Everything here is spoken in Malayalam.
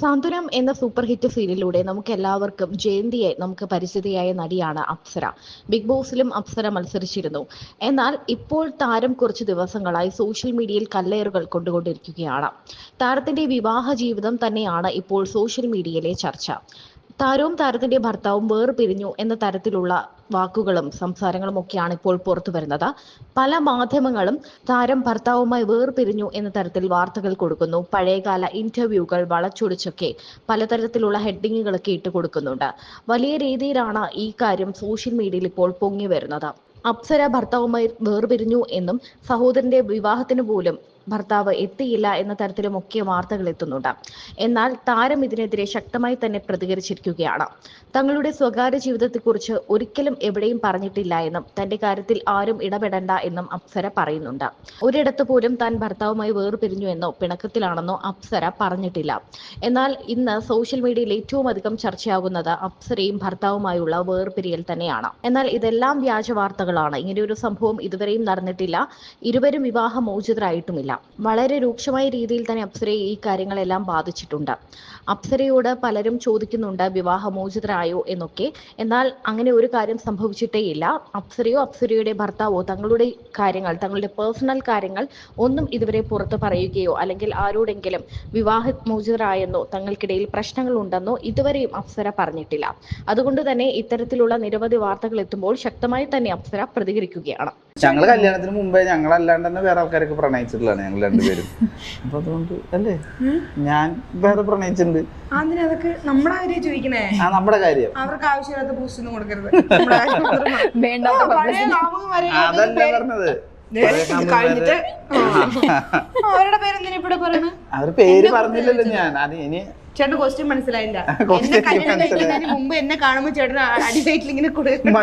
സാന്ത്വനം എന്ന സൂപ്പർ ഹിറ്റ് സീരിയലിലൂടെ നമുക്ക് എല്ലാവർക്കും ജയന്തിയെ നമുക്ക് പരിചിതയായ നടിയാണ് അപ്സര. ബിഗ് ബോസിലും അപ്സര മത്സരിച്ചിരുന്നു. എന്നാൽ ഇപ്പോൾ താരം കുറച്ച് ദിവസങ്ങളായി സോഷ്യൽ മീഡിയയിൽ കല്ലേറുകൾ കൊണ്ടുകൊണ്ടിരിക്കുകയാണ്. താരത്തിന്റെ വിവാഹ ജീവിതം തന്നെയാണ് ഇപ്പോൾ സോഷ്യൽ മീഡിയയിലെ ചർച്ച. താരവും താരത്തിന്റെ ഭർത്താവും വേർപിരിഞ്ഞു എന്ന തരത്തിലുള്ള വാക്കുകളും സംസാരങ്ങളും ഒക്കെയാണ് ഇപ്പോൾ പുറത്തു വരുന്നത്. പല മാധ്യമങ്ങളും താരം ഭർത്താവുമായി വേർപിരിഞ്ഞു എന്ന തരത്തിൽ വാർത്തകൾ കൊടുക്കുന്നു. പഴയകാല ഇന്റർവ്യൂകൾ വളച്ചൊടിച്ചൊക്കെ പലതരത്തിലുള്ള ഹെഡിങ്ങുകളൊക്കെ ഇട്ട് കൊടുക്കുന്നുണ്ട്. വലിയ രീതിയിലാണ് ഈ കാര്യം സോഷ്യൽ മീഡിയയിൽ ഇപ്പോൾ പൊങ്ങി വരുന്നത്. അപ്സര ഭർത്താവുമായി വേർപിരിഞ്ഞു എന്നും സഹോദരന്റെ വിവാഹത്തിന് പോലും ഭർത്താവ് എത്തിയില്ല എന്ന തരത്തിലുമൊക്കെ വാർത്തകൾ എത്തുന്നുണ്ട്. എന്നാൽ താരം ഇതിനെതിരെ ശക്തമായി തന്നെ പ്രതികരിച്ചിരിക്കുകയാണ്. തങ്ങളുടെ സ്വകാര്യ ജീവിതത്തെക്കുറിച്ച് ഒരിക്കലും എവിടെയും പറഞ്ഞിട്ടില്ല എന്നും തന്റെ കാര്യത്തിൽ ആരും ഇടപെടണ്ട എന്നും അപ്സര പറയുന്നുണ്ട്. ഒരിടത്ത് പോലും താൻ ഭർത്താവുമായി വേർപിരിഞ്ഞു എന്നോ പിണക്കത്തിലാണെന്നോ അപ്സര പറഞ്ഞിട്ടില്ല. എന്നാൽ ഇന്ന് സോഷ്യൽ മീഡിയയിൽ ഏറ്റവും അധികം ചർച്ചയാകുന്നത് അപ്സരയും ഭർത്താവുമായുള്ള വേർപിരിയൽ തന്നെയാണ്. എന്നാൽ ഇതെല്ലാം വ്യാജ വാർത്തകളാണ്. ഇങ്ങനെയൊരു സംഭവം ഇതുവരെയും നടന്നിട്ടില്ല. ഇരുവരും വിവാഹമോചിതരായിട്ടുമില്ല. വളരെ രൂക്ഷമായ രീതിയിൽ തന്നെ അപ്സരയെ ഈ കാര്യങ്ങളെല്ലാം ബാധിച്ചിട്ടുണ്ട്. അപ്സരയോട് പലരും ചോദിക്കുന്നുണ്ട് വിവാഹമോചിതരായോ എന്നൊക്കെ. എന്നാൽ അങ്ങനെ ഒരു കാര്യം സംഭവിച്ചിട്ടേയില്ല. അപ്സരയോ അപ്സരയുടെ ഭർത്താവോ തങ്ങളുടെ കാര്യങ്ങൾ, തങ്ങളുടെ പേഴ്സണൽ കാര്യങ്ങൾ ഒന്നും ഇതുവരെ പുറത്തു പറയുകയോ അല്ലെങ്കിൽ ആരോടെങ്കിലും വിവാഹമോചിതരായെന്നോ തങ്ങൾക്കിടയിൽ പ്രശ്നങ്ങൾ ഉണ്ടെന്നോ ഇതുവരെയും അപ്സര പറഞ്ഞിട്ടില്ല. അതുകൊണ്ട് തന്നെ ഇത്തരത്തിലുള്ള നിരവധി വാർത്തകൾ എത്തുമ്പോൾ ശക്തമായി തന്നെ അപ്സര പ്രതികരിക്കുകയാണ്. ഞങ്ങള് കല്യാണത്തിന് മുമ്പേ ഞങ്ങളല്ലാണ്ട് തന്നെ വേറെ ആൾക്കാരൊക്കെ പ്രണയിച്ചിട്ടുള്ളതാണ് ഞങ്ങൾ രണ്ടുപേരും. അപ്പൊ അതുകൊണ്ട് അല്ലേ ഞാൻ വേറെ പ്രണയിച്ചിട്ടുണ്ട്. അതൊക്കെ നമ്മുടെ കാര്യം ചോദിക്കണേ. നമ്മുടെ കാര്യം അവർക്ക് ആവശ്യമില്ലാത്ത പോസ്റ്റ് ഒന്നും കൊടുക്കരുത്. അതല്ലേ പറഞ്ഞത്. കഴിഞ്ഞിട്ട് അവരുടെ പേരെന്തിനാ ഇവിടെ പറയണ? അവരുടെ പേര് പറഞ്ഞില്ലല്ലോ ഞാൻ. അത് ഇനി ചേട്ടൻ ക്വസ്റ്റ്യൻ മനസ്സിലായില്ല. എന്നെ കല്യാണം കഴിക്കുന്നതിന് മുമ്പ് എന്നെ കാണുമ്പോ ചേട്ടൻ അടിവയറ്റിൽ ഇങ്ങനെ കൊടുക്കും.